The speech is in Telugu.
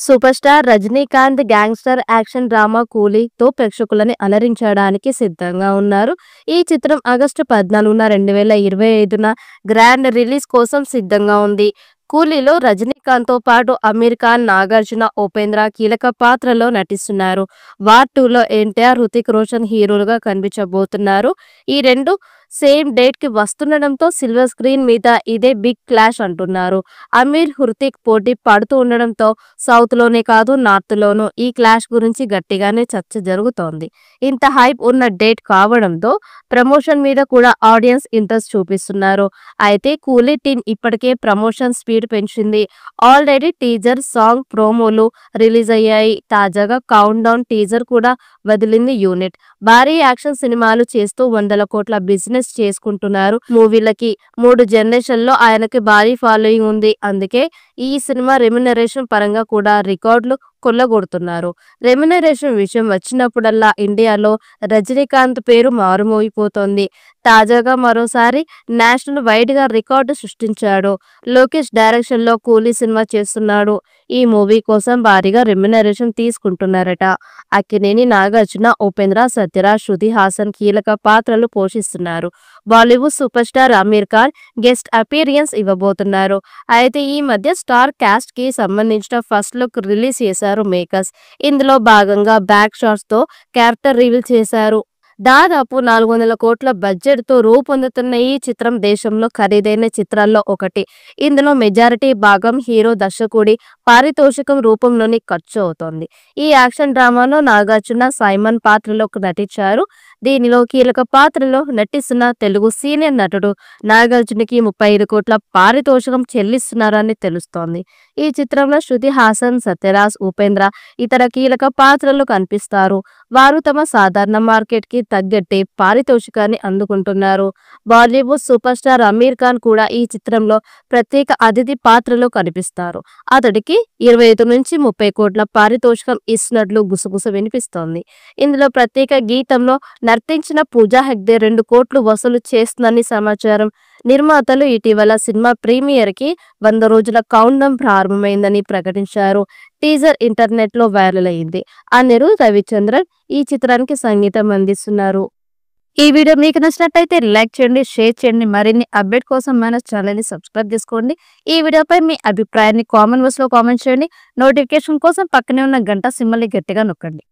Super star Rajinikanth gangster action drama కూలీతో ప్రేక్షకులని అలరించడానికి సిద్ధంగా ఉన్నారు. ఈ చిత్రం ఆగస్టు 14న 2025న గ్రాండ్ రిలీజ్ కోసం సిద్ధంగా ఉంది. కూలీలో రజనీకాంత్తో పాటు అమీర్ ఖాన్, నాగార్జున, ఉపేంద్ర కీలక పాత్రలో నటిస్తున్నారు. వార్ 2లో ఎన్టీఆర్, హృతిక్ రోషన్ హీరోలుగా కనిపించబోతున్నారు. ఈ రెండు సేమ్ డేట్ కి వస్తుండడంతో సిల్వర్ స్క్రీన్ మీద ఇదే బిగ్ క్లాష్ అంటున్నారు. అమీర్, హృతిక్ పోటీ పడుతూ ఉండడంతో సౌత్ లోనే కాదు నార్త్ లోనూ ఈ క్లాష్ గురించి గట్టిగానే చర్చ జరుగుతోంది. ఇంత హైప్ ఉన్న డేట్ కావడంతో ప్రమోషన్ మీద కూడా ఆడియన్స్ ఇంట్రెస్ట్ చూపిస్తున్నారు. అయితే కూలీ టీమ్ ఇప్పటికే ప్రమోషన్ స్పీడ్ పెంచింది. ఆల్రెడీ టీజర్, సాంగ్, ప్రోమోలు రిలీజ్ అయ్యాయి. తాజాగా కౌంట్ డౌన్ టీజర్ కూడా వదిలింది యూనిట్. భారీ యాక్షన్ సినిమాలు చేస్తూ వందల కోట్ల బిజినెస్ చేసుకుంటున్నారు. మూవీలకి 3 జనరేషన్లో ఆయనకి భారీ ఫాలోయింగ్ ఉంది. అందుకే ఈ సినిమా రెమ్యునరేషన్ పరంగా కూడా రికార్డులు కొల్లగొడుతున్నారు. రెమ్యునరేషన్ విషయం వచ్చినప్పుడల్లా ఇండియాలో రజనీకాంత్ పేరు మారుమోగిపోతోంది. తాజాగా మరోసారి నేషనల్ వైడ్ గా రికార్డు సృష్టించాడు. లోకేష్ డైరెక్షన్ లో కూలీ సినిమా చేస్తున్నాడు. ఈ మూవీ కోసం భారీగా రెమ్యునరేషన్ తీసుకుంటున్నారట. అక్కినేని నాగార్జున, ఉపేంద్ర, సత్యరాజ్, శృతి హాసన్ కీలక పాత్రలు పోషిస్తున్నారు. Bollywood super star Aamir Khan guest appearance ఇవ్వబోతున్నారు. అయితే ఈ మధ్య స్టార్ కాస్ట్ కి సంబంధించిన ఫస్ట్ లుక్ రిలీజ్ చేశారు మేకర్స్. ఇందులో భాగంగా బ్యాక్ షాట్స్ తో క్యారెక్టర్ రివీల్ చేశారు. దాదాపు 400 కోట్ల బడ్జెట్ తో రూపొందుతున్న ఈ చిత్రం దేశంలో ఖరీదైన చిత్రాల్లో ఒకటి. ఇందులో మెజారిటీ భాగం హీరో, దర్శకుడి పారితోషికం రూపంలోని ఖర్చు అవుతోంది. ఈ యాక్షన్ డ్రామాలో నాగార్జున సైమన్ పాత్రలో నటించారు. దీనిలో కీలక పాత్రలో నటిస్తున్న తెలుగు సీనియర్ నటుడు నాగార్జునకి 35 కోట్ల పారితోషికం చెల్లిస్తున్నారని తెలుస్తోంది. ఈ చిత్రంలో శృతి హాసన్, సత్యరాజ్, ఉపేంద్ర ఇతర కీలక పాత్రలు కనిపిస్తారు. వారు తమ సాధారణ మార్కెట్ కి తగ్గట్టే పారితోషికాన్ని అందుకుంటున్నారు. బాలీవుడ్ సూపర్ స్టార్ అమీర్ ఖాన్ కూడా ఈ చిత్రంలో ప్రత్యేక అతిథి పాత్రలో కనిపిస్తారు. అతడికి 25 నుంచి 30 కోట్ల పారితోషికం ఇస్తున్నట్లు గుసగుస వినిపిస్తోంది. ఇందులో ప్రత్యేక గీతంలో నర్తించిన పూజా హెగ్డే 2 కోట్లు వసూలు చేస్తుందని సమాచారం. నిర్మాతలు ఇటీవల సినిమా ప్రీమియర్ కి 100 రోజుల కౌంట్ డౌన్ ప్రారంభమైందని ప్రకటించారు. టీజర్ ఇంటర్నెట్ లో వైరల్ అయింది. అనిరుద్ రవిచంద్రన్ ఈ చిత్రానికి సంగీతం అందిస్తున్నారు. ఈ వీడియో మీకు నచ్చినట్లయితే లైక్ చేయండి, షేర్ చేయండి. మరిన్ని అప్డేట్ కోసం మన ఛానల్ ని సబ్స్క్రైబ్ చేసుకోండి. ఈ వీడియోపై మీ అభిప్రాయాన్ని కామెంట్ బాక్స్ లో కామెంట్ చేయండి. నోటిఫికేషన్ కోసం పక్కనే ఉన్న గంట సింబల్ ని గట్టిగా నొక్కండి.